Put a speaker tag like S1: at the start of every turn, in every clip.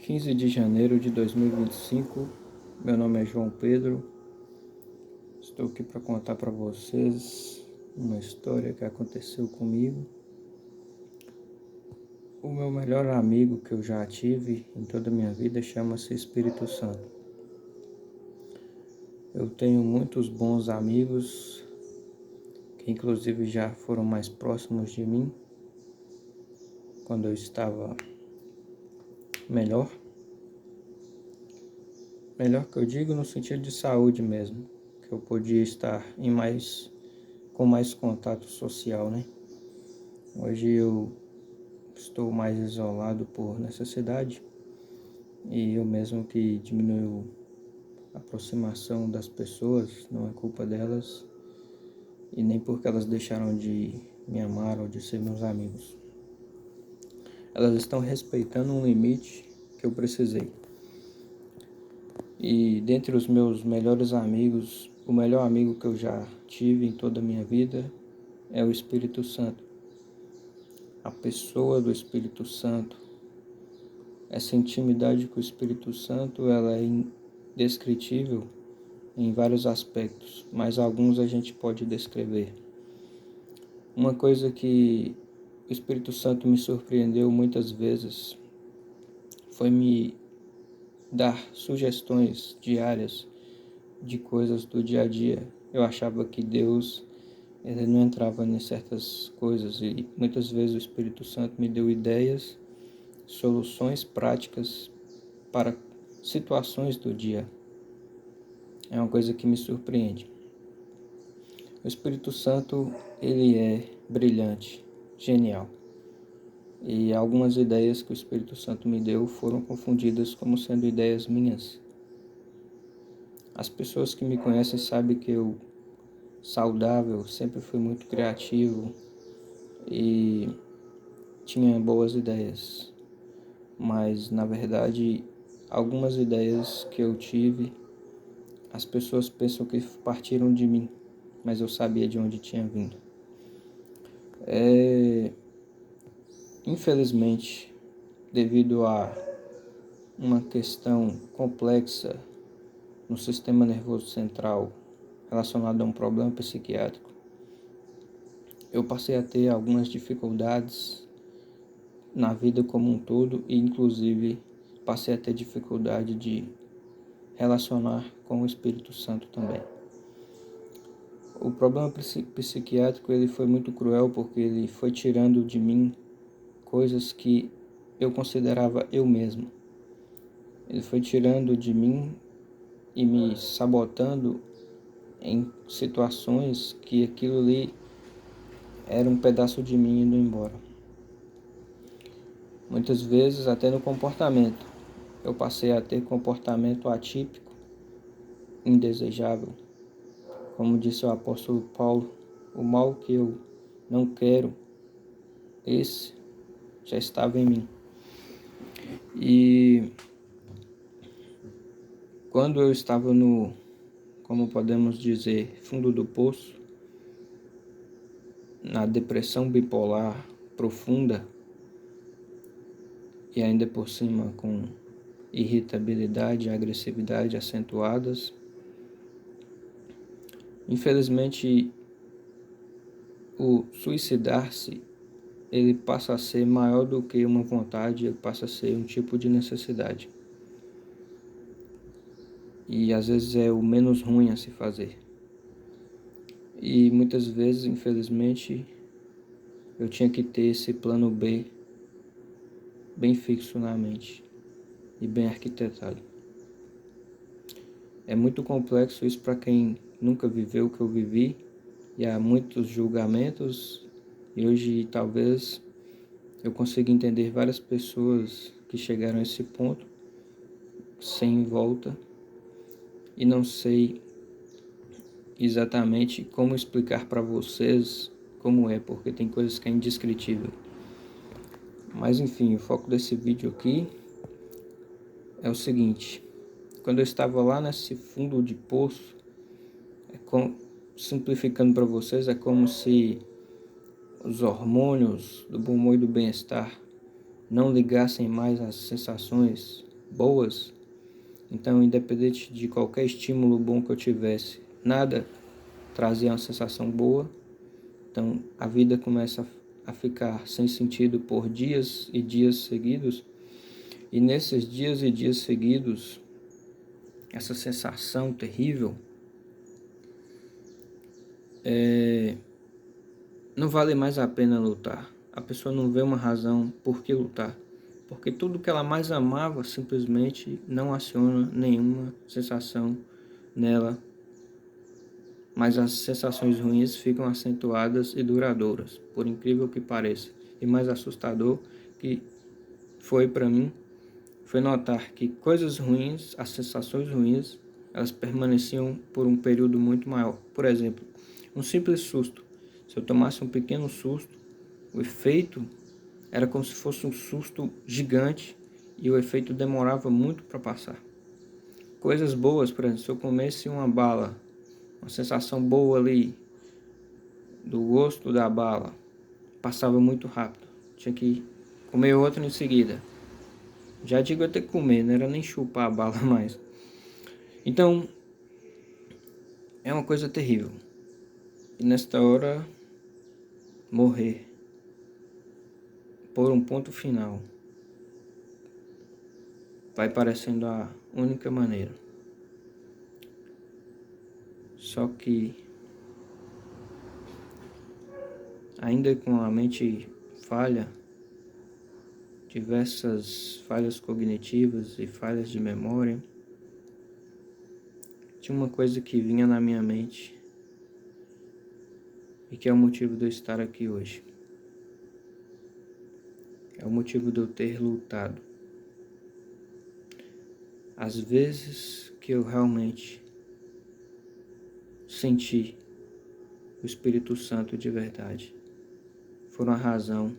S1: 15 de janeiro de 2025, meu nome é João Pedro, estou aqui para contar para vocês uma história que aconteceu comigo. O meu melhor amigo que eu já tive em toda a minha vida chama-se Espírito Santo. Eu tenho muitos bons amigos, que inclusive já foram mais próximos de mim, quando eu estava melhor. Melhor que eu digo no sentido de saúde mesmo, que eu podia estar com mais contato social, né? Hoje eu estou mais isolado por necessidade e eu mesmo que diminuo a aproximação das pessoas, não é culpa delas e nem porque elas deixaram de me amar ou de ser meus amigos. Elas estão respeitando um limite que eu precisei. E dentre os meus melhores amigos, o melhor amigo que eu já tive em toda a minha vida é o Espírito Santo. A pessoa do Espírito Santo, essa intimidade com o Espírito Santo, ela é indescritível em vários aspectos, mas alguns a gente pode descrever. Uma coisa que o Espírito Santo me surpreendeu muitas vezes foi me dar sugestões diárias de coisas do dia a dia. Eu achava que Deus ele não entrava em certas coisas e muitas vezes o Espírito Santo me deu ideias, soluções práticas para situações do dia. É uma coisa que me surpreende. O Espírito Santo, ele é brilhante, genial. E algumas ideias que o Espírito Santo me deu foram confundidas como sendo ideias minhas. As pessoas que me conhecem sabem que eu, saudável, sempre fui muito criativo e tinha boas ideias. Mas, na verdade, algumas ideias que eu tive, as pessoas pensam que partiram de mim, mas eu sabia de onde tinha vindo. Infelizmente, devido a uma questão complexa no sistema nervoso central relacionada a um problema psiquiátrico, eu passei a ter algumas dificuldades na vida como um todo e inclusive passei a ter dificuldade de relacionar com o Espírito Santo também. O problema psiquiátrico ele foi muito cruel porque ele foi tirando de mim coisas que eu considerava eu mesmo. Ele foi tirando de mim e me sabotando em situações que aquilo ali era um pedaço de mim indo embora. Muitas vezes até no comportamento. Eu passei a ter comportamento atípico, indesejável. Como disse o apóstolo Paulo, o mal que eu não quero, esse já estava em mim. E quando eu estava no, como podemos dizer, fundo do poço, na depressão bipolar profunda, e ainda por cima com irritabilidade e agressividade acentuadas, infelizmente o suicidar-se ele passa a ser maior do que uma vontade, ele passa a ser um tipo de necessidade. E às vezes é o menos ruim a se fazer. E muitas vezes, infelizmente, eu tinha que ter esse plano B bem fixo na mente e bem arquitetado. É muito complexo isso para quem nunca viveu o que eu vivi, e há muitos julgamentos, e hoje talvez eu consiga entender várias pessoas que chegaram a esse ponto sem volta e não sei exatamente como explicar para vocês como é, porque tem coisas que é indescritível. Mas enfim, o foco desse vídeo aqui é o seguinte: quando eu estava lá nesse fundo de poço, simplificando para vocês, é como se os hormônios do bom humor e do bem-estar não ligassem mais às sensações boas, então, independente de qualquer estímulo bom que eu tivesse, nada trazia uma sensação boa. Então, a vida começa a ficar sem sentido por dias e dias seguidos. E nesses dias e dias seguidos, essa sensação terrível, não vale mais a pena lutar. A pessoa não vê uma razão por que lutar. Porque tudo que ela mais amava simplesmente não aciona nenhuma sensação nela. Mas as sensações ruins ficam acentuadas e duradouras, por incrível que pareça. E mais assustador que foi para mim, foi notar que coisas ruins, as sensações ruins, elas permaneciam por um período muito maior. Por exemplo, um simples susto. Se eu tomasse um pequeno susto, o efeito era como se fosse um susto gigante e o efeito demorava muito para passar. Coisas boas, por exemplo, se eu comesse uma bala, uma sensação boa ali do gosto da bala, passava muito rápido. Tinha que comer outra em seguida. Já digo até comer, não era nem chupar a bala mais. Então, é uma coisa terrível. E nesta hora, morrer, por um ponto final, vai parecendo a única maneira. Só que, ainda com a mente falha, diversas falhas cognitivas e falhas de memória, tinha uma coisa que vinha na minha mente e que é o motivo de eu estar aqui hoje. É o motivo de eu ter lutado. As vezes que eu realmente senti o Espírito Santo de verdade, foram a razão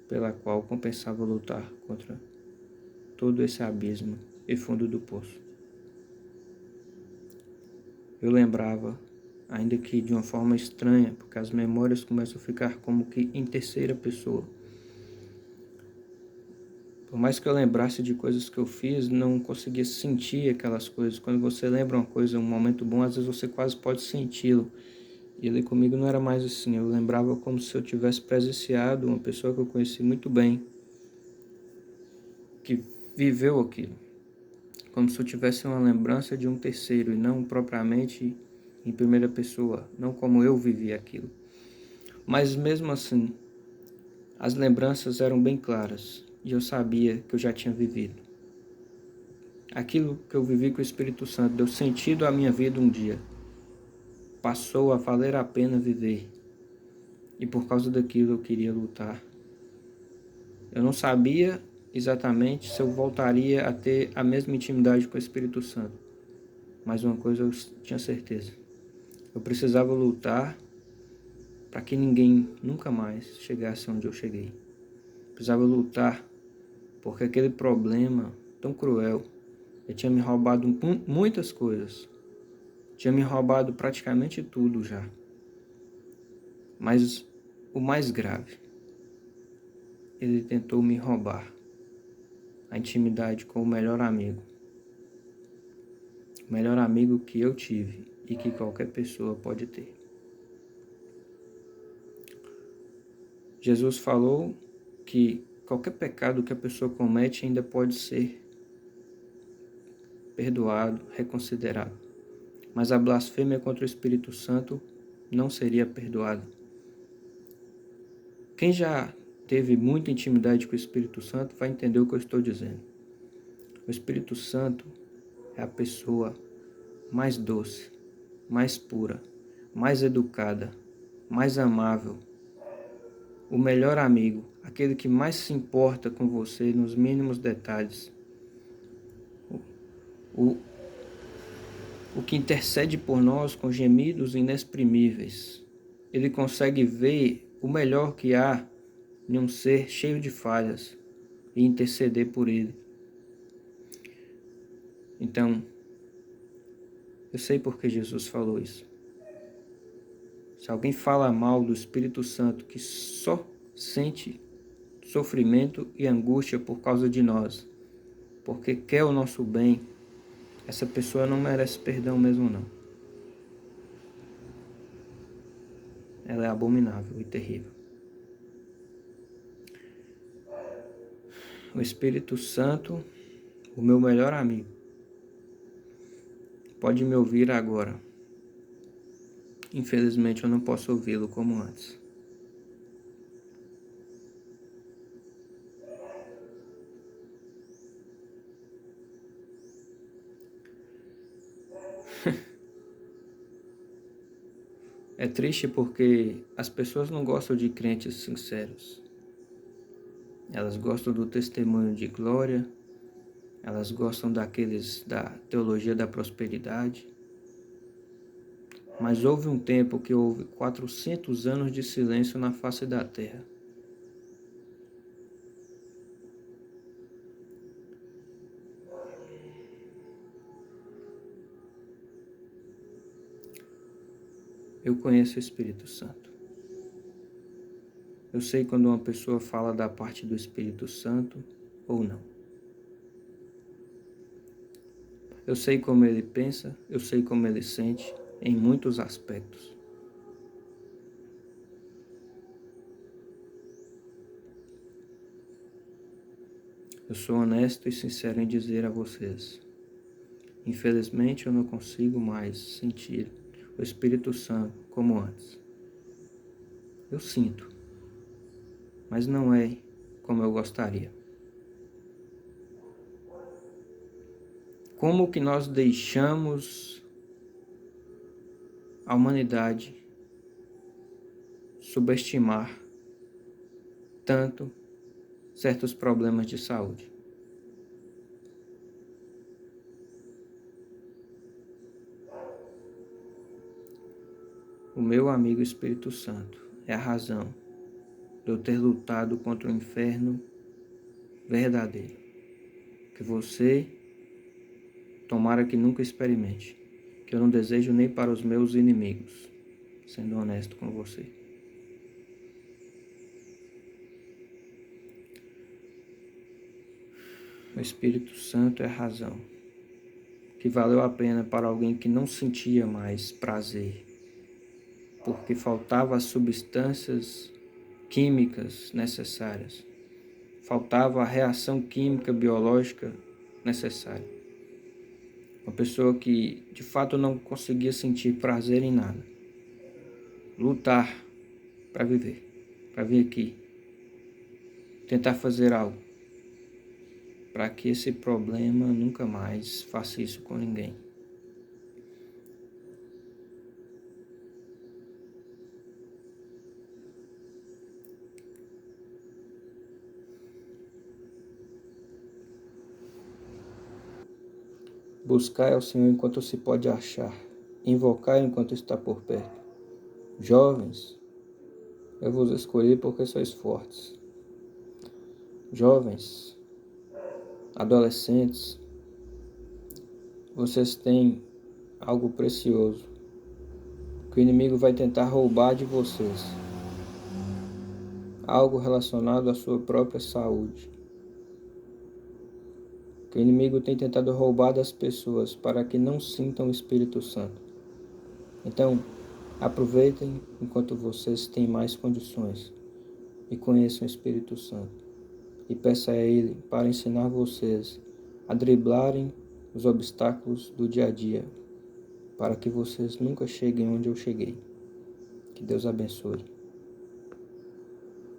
S1: pela qual compensava lutar contra todo esse abismo e fundo do poço. Eu lembrava, ainda que de uma forma estranha, porque as memórias começam a ficar como que em terceira pessoa. Por mais que eu lembrasse de coisas que eu fiz, não conseguia sentir aquelas coisas. Quando você lembra uma coisa, um momento bom, às vezes você quase pode senti-lo. E ali comigo não era mais assim. Eu lembrava como se eu tivesse presenciado uma pessoa que eu conheci muito bem, que viveu aquilo. Como se eu tivesse uma lembrança de um terceiro e não propriamente em primeira pessoa, não como eu vivi aquilo. Mas mesmo assim, as lembranças eram bem claras e eu sabia que eu já tinha vivido. Aquilo que eu vivi com o Espírito Santo deu sentido à minha vida um dia. Passou a valer a pena viver. E por causa daquilo eu queria lutar. Eu não sabia exatamente se eu voltaria a ter a mesma intimidade com o Espírito Santo. Mas uma coisa eu tinha certeza. Eu precisava lutar para que ninguém nunca mais chegasse onde eu cheguei. Precisava lutar porque aquele problema tão cruel, ele tinha me roubado muitas coisas. Tinha me roubado praticamente tudo já. Mas o mais grave, ele tentou me roubar a intimidade com o melhor amigo. O melhor amigo que eu tive e que qualquer pessoa pode ter. Jesus falou que qualquer pecado que a pessoa comete ainda pode ser perdoado, reconsiderado. Mas a blasfêmia contra o Espírito Santo não seria perdoada. Quem já teve muita intimidade com o Espírito Santo vai entender o que eu estou dizendo. O Espírito Santo é a pessoa mais doce, mais pura, mais educada, mais amável, o melhor amigo, aquele que mais se importa com você nos mínimos detalhes, o que intercede por nós com gemidos inexprimíveis. Ele consegue ver o melhor que há em um ser cheio de falhas e interceder por ele. Então, eu sei por que Jesus falou isso. Se alguém fala mal do Espírito Santo, que só sente sofrimento e angústia por causa de nós, porque quer o nosso bem, essa pessoa não merece perdão mesmo não. Ela é abominável e terrível. O Espírito Santo, o meu melhor amigo, pode me ouvir agora. Infelizmente eu não posso ouvi-lo como antes. É triste porque as pessoas não gostam de crentes sinceros. Elas gostam do testemunho de glória, elas gostam daqueles da teologia da prosperidade. Mas houve um tempo que houve 400 anos de silêncio na face da terra. Eu conheço o Espírito Santo. Eu sei quando uma pessoa fala da parte do Espírito Santo ou não. Eu sei como ele pensa, eu sei como ele sente, em muitos aspectos. Eu sou honesto e sincero em dizer a vocês. Infelizmente eu não consigo mais sentir o Espírito Santo como antes. Eu sinto, mas não é como eu gostaria. Como que nós deixamos a humanidade subestimar tanto certos problemas de saúde? O meu amigo Espírito Santo é a razão de eu ter lutado contra o inferno verdadeiro, que você tomara que nunca experimente, que eu não desejo nem para os meus inimigos, sendo honesto com você. O Espírito Santo é a razão que valeu a pena para alguém que não sentia mais prazer, porque faltava as substâncias químicas necessárias, faltava a reação química biológica necessária. Uma pessoa que de fato não conseguia sentir prazer em nada. Lutar para viver, para vir aqui, tentar fazer algo, para que esse problema nunca mais faça isso com ninguém. Buscar ao Senhor enquanto se pode achar, invocar enquanto está por perto. Jovens, eu vos escolhi porque sois fortes. Jovens, adolescentes, vocês têm algo precioso que o inimigo vai tentar roubar de vocês. Algo relacionado à sua própria saúde. Que o inimigo tem tentado roubar das pessoas para que não sintam o Espírito Santo. Então, aproveitem enquanto vocês têm mais condições e conheçam o Espírito Santo. E peça a Ele para ensinar vocês a driblarem os obstáculos do dia a dia, para que vocês nunca cheguem onde eu cheguei. Que Deus abençoe.